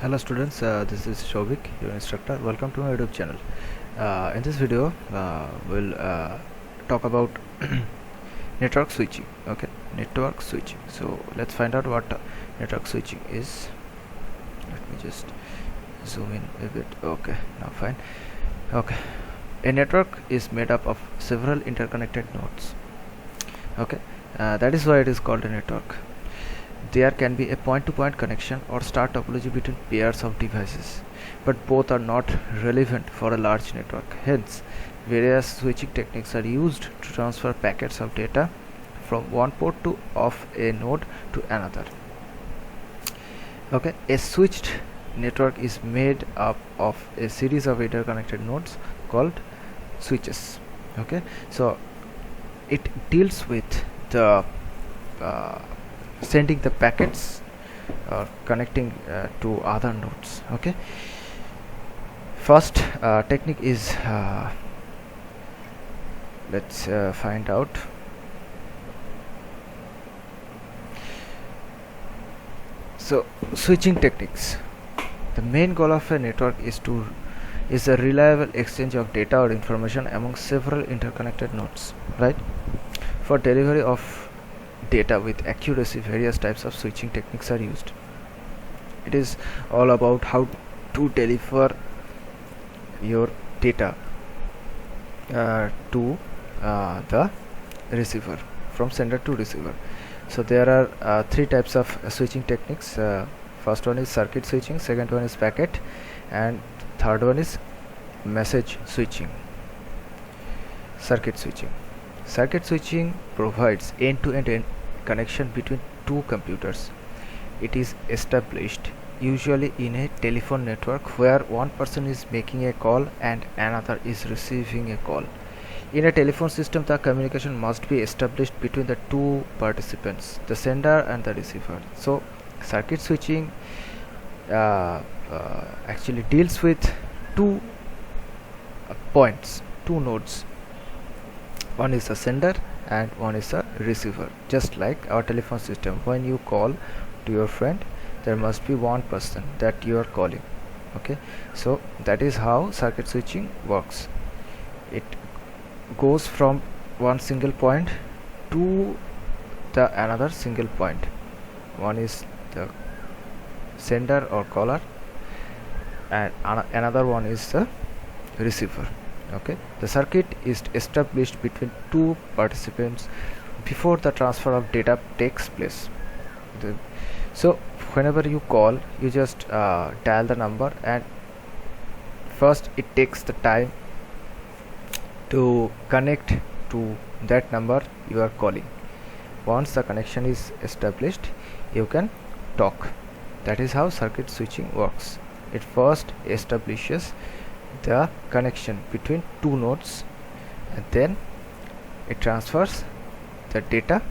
Hello students, this is Shobik, your instructor. Welcome to my YouTube channel. In this video, we'll talk about network switching. Okay, network switching. So let's find out what network switching is. Let me just zoom in a bit. Okay, now fine. Okay, a network is made up of several interconnected nodes. Okay, that is why it is called a network. There can be a point-to-point connection or star topology between pairs of devices, but both are not relevant for a large network. Hence, various switching techniques are used to transfer packets of data from one port of a node to another. Okay, a switched network is made up of a series of interconnected nodes called switches. Okay, so it deals with the sending the packets or connecting to other nodes. Okay, first technique is let's find out. So switching techniques, the main goal of a network is a reliable exchange of data or information among several interconnected nodes, right? For delivery of data with accuracy, various types of switching techniques are used. It is all about how to deliver your data to the receiver, from sender to receiver. So there are three types of switching techniques. First one is circuit switching, second one is packet, and third one is message switching. Circuit switching provides end-to-end connection between two computers. It is established usually in a telephone network where one person is making a call and another is receiving a call. In a telephone system, the communication must be established between the two participants, the sender and the receiver. So circuit switching actually deals with two points, two nodes. One is a sender and one is a receiver. Just like our telephone system, when you call to your friend, there must be one person that you are calling. Okay, so that is how circuit switching works. It goes from one single point to the another single point. One is the sender or caller and another one is the receiver. Okay, the circuit is established between two participants before the transfer of data takes place. So whenever you call, you just dial the number, and first it takes the time to connect to that number you are calling. Once the connection is established, you can talk. That is how circuit switching works. It first establishes the connection between two nodes, and then it transfers the data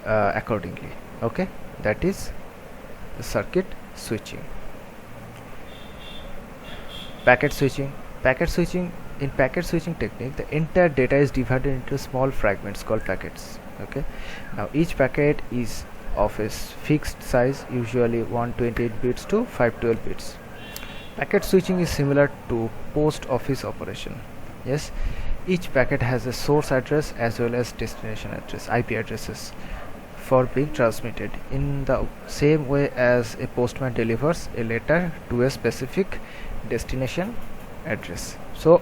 accordingly. Okay, that is the circuit switching. Packet switching. In packet switching technique, the entire data is divided into small fragments called packets. Okay, now each packet is of a fixed size, usually 128 bits to 512 bits. Packet switching is similar to post office operation. Yes, each packet has a source address as well as destination address, IP addresses, for being transmitted in the same way as a postman delivers a letter to a specific destination address. So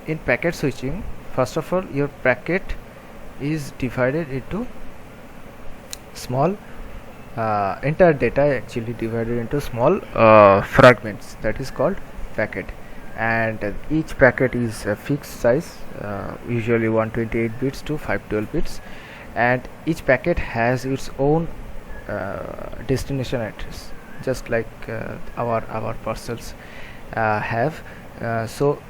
in packet switching, first of all, your packet is divided into small entire data actually divided into small fragments, that is called packet, and each packet is a fixed size, usually 128 bits to 512 bits, and each packet has its own destination address, just like our parcels have. So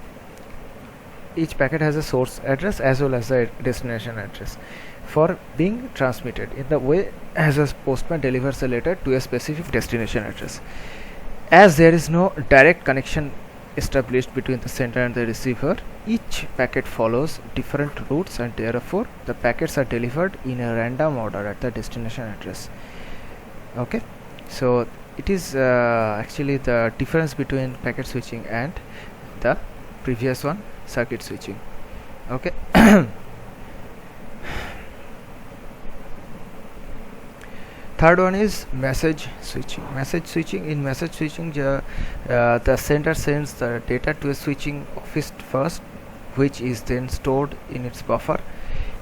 each packet has a source address as well as a destination address for being transmitted in the way as a postman delivers a letter to a specific destination address. As there is no direct connection established between the sender and the receiver, each packet follows different routes, and therefore the packets are delivered in a random order at the destination address. Okay, so it is actually the difference between packet switching and the previous one, circuit switching. Okay. Third one is message switching. In message switching, the sender sends the data to a switching office first, which is then stored in its buffer.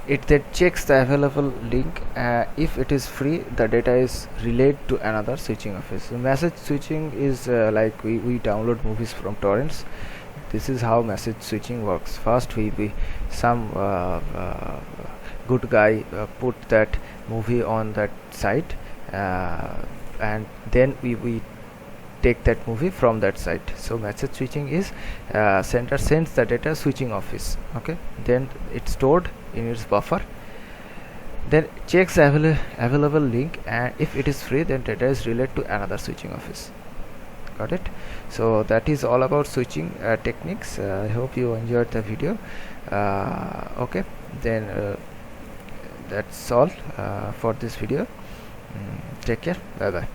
It then checks the available link. If it is free, the data is relayed to another switching office. So message switching is like we download movies from torrents. This is how message switching works. First, some good guy put that movie on that site, and then we take that movie from that site. So message switching is sender sends the data switching office. Okay, then it's stored in its buffer, then checks available link, and if it is free, then data is relayed to another switching office. Got it? So that is all about switching techniques. I hope you enjoyed the video. Okay, then that's all for this video. Take care. Bye bye.